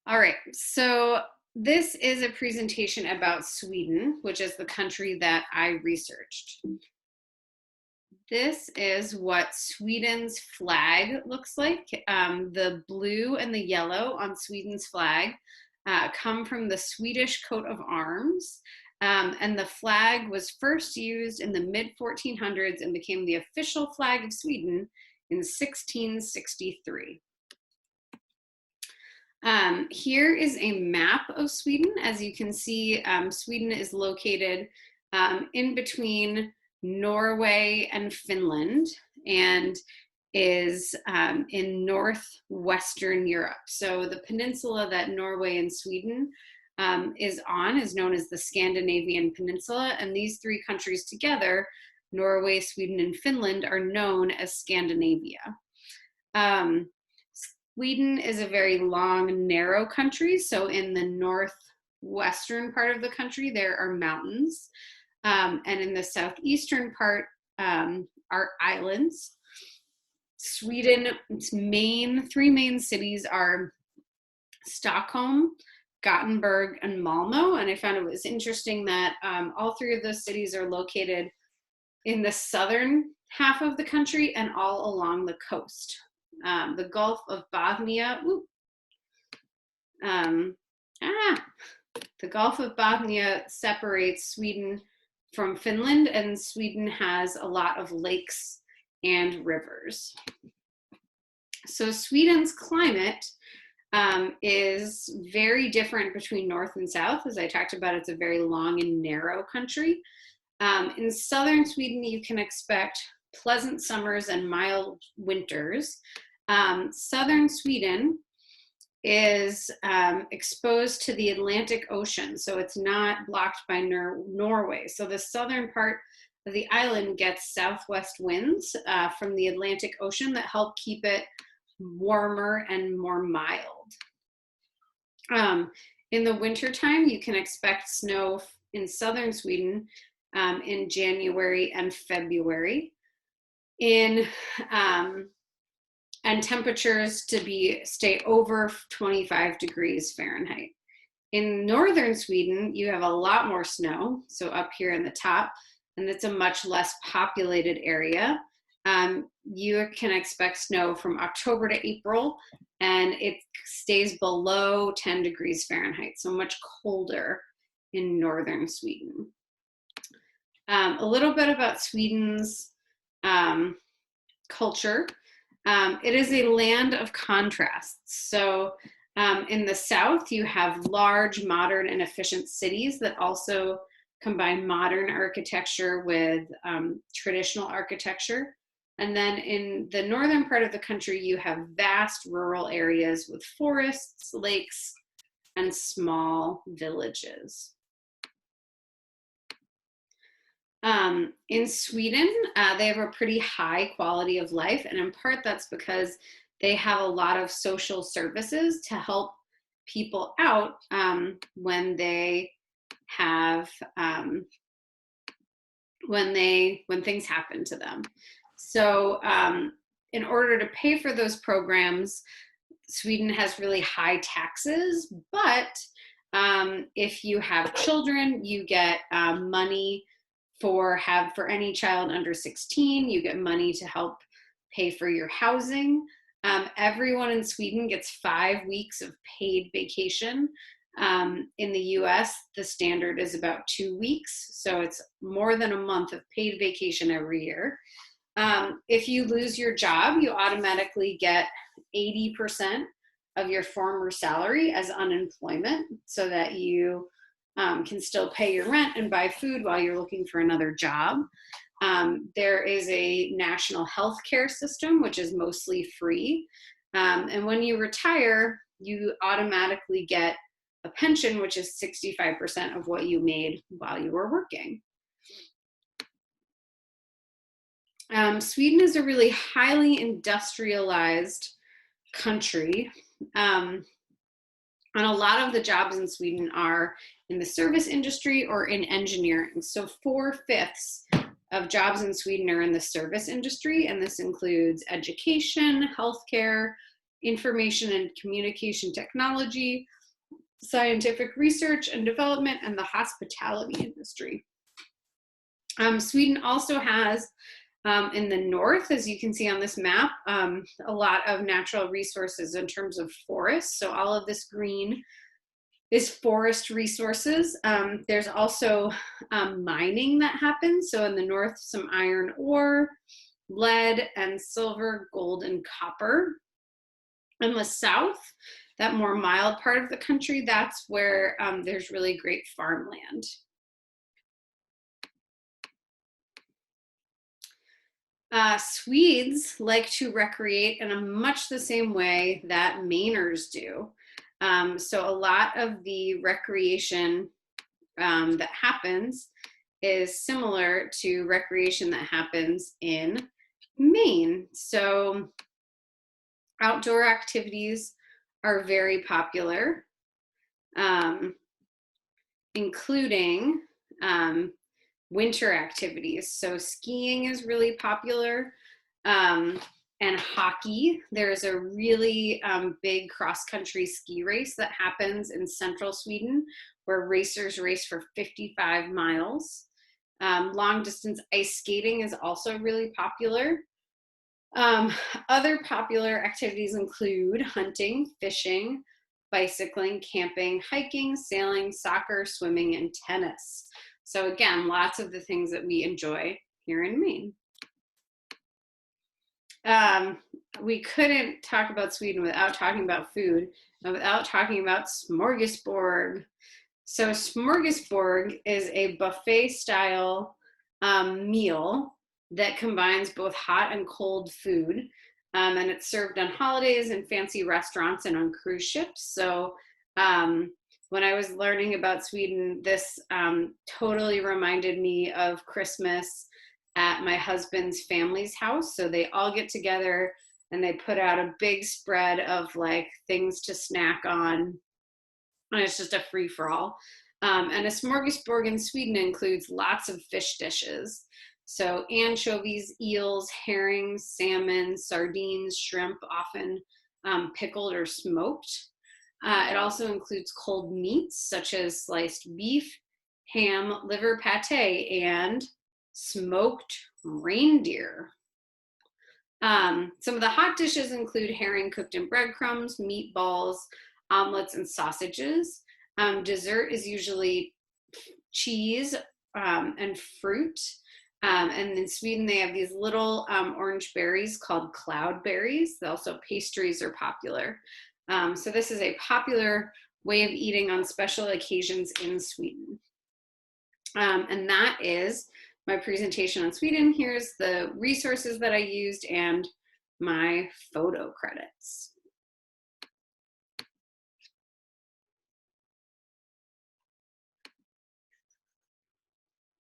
All right, so this is a presentation about Sweden, which is the country that I researched. This is what Sweden's flag looks like. The blue and the yellow on Sweden's flag come from the Swedish coat of arms. And the flag was first used in the mid 1400s and became the official flag of Sweden in 1663. Here is a map of Sweden. As you can see, Sweden is located in between Norway and Finland and is in northwestern Europe. So the peninsula that Norway and Sweden is on is known as the Scandinavian Peninsula, and these three countries together, Norway, Sweden, and Finland, are known as Scandinavia. Sweden is a very long, narrow country. So in the northwestern part of the country, there are mountains. And in the southeastern part are islands. Sweden's three main cities are Stockholm, Gothenburg, and Malmo. And I found it was interesting that all three of those cities are located in the southern half of the country and all along the coast. The Gulf of Bothnia, the Gulf of Bothnia separates Sweden from Finland, and Sweden has a lot of lakes and rivers. So Sweden's climate is very different between north and south. As I talked about, it's a very long and narrow country. In southern Sweden, you can expect pleasant summers and mild winters. Southern Sweden is exposed to the Atlantic Ocean, so it's not blocked by Norway. So the southern part of the island gets southwest winds from the Atlantic Ocean that help keep it warmer and more mild. In the wintertime, you can expect snow in southern Sweden in January and February. And temperatures to stay over 25 degrees Fahrenheit. In northern Sweden, you have a lot more snow, so up here in the top, and it's a much less populated area. You can expect snow from October to April, and it stays below 10 degrees Fahrenheit, so much colder in northern Sweden. A little bit about Sweden's culture. It is a land of contrasts. So in the south, you have large, modern, and efficient cities that also combine modern architecture with traditional architecture. And then in the northern part of the country, you have vast rural areas with forests, lakes, and small villages. In Sweden, they have a pretty high quality of life, and in part that's because they have a lot of social services to help people out when they have when things happen to them. So in order to pay for those programs, Sweden has really high taxes, but if you have children, you get money for any child under 16, you get money to help pay for your housing. Everyone in Sweden gets 5 weeks of paid vacation. In the US, the standard is about 2 weeks, so it's more than a month of paid vacation every year. If you lose your job, you automatically get 80% of your former salary as unemployment so that you can still pay your rent and buy food while you're looking for another job. There is a national health care system, which is mostly free. And when you retire, you automatically get a pension, which is 65% of what you made while you were working. Sweden is a really highly industrialized country. And a lot of the jobs in Sweden are in the service industry or in engineering. So 4/5 of jobs in Sweden are in the service industry, and this includes education, healthcare, information and communication technology, scientific research and development, and the hospitality industry. Sweden also has, in the north, as you can see on this map, a lot of natural resources in terms of forests. So all of this green is forest resources. There's also mining that happens. So in the north, some iron ore, lead and silver, gold and copper. In the south, that more mild part of the country, that's where there's really great farmland. Swedes like to recreate in a much the same way that Mainers do. So a lot of the recreation that happens is similar to recreation that happens in Maine. So outdoor activities are very popular, including winter activities. So skiing is really popular, and hockey. There's a really big cross-country ski race that happens in central Sweden where racers race for 55 miles. Long distance ice skating is also really popular. Other popular activities include hunting, fishing, bicycling, camping, hiking, sailing, soccer, swimming, and tennis. So again, lots of the things that we enjoy here in Maine. We couldn't talk about Sweden without talking about food and without talking about smorgasbord. So smorgasbord is a buffet style meal that combines both hot and cold food. And it's served on holidays and fancy restaurants and on cruise ships. So when I was learning about Sweden, this totally reminded me of Christmas at my husband's family's house. So they all get together and they put out a big spread of like things to snack on. And it's just a free for all. And a smorgasbord in Sweden includes lots of fish dishes. So anchovies, eels, herrings, salmon, sardines, shrimp, often pickled or smoked. It also includes cold meats such as sliced beef, ham, liver pate, and smoked reindeer. Some of the hot dishes include herring cooked in breadcrumbs, meatballs, omelets, and sausages. Dessert is usually cheese and fruit. And in Sweden, they have these little orange berries called cloudberries. Also, pastries are popular. So this is a popular way of eating on special occasions in Sweden. And that is my presentation on Sweden. Here's the resources that I used and my photo credits.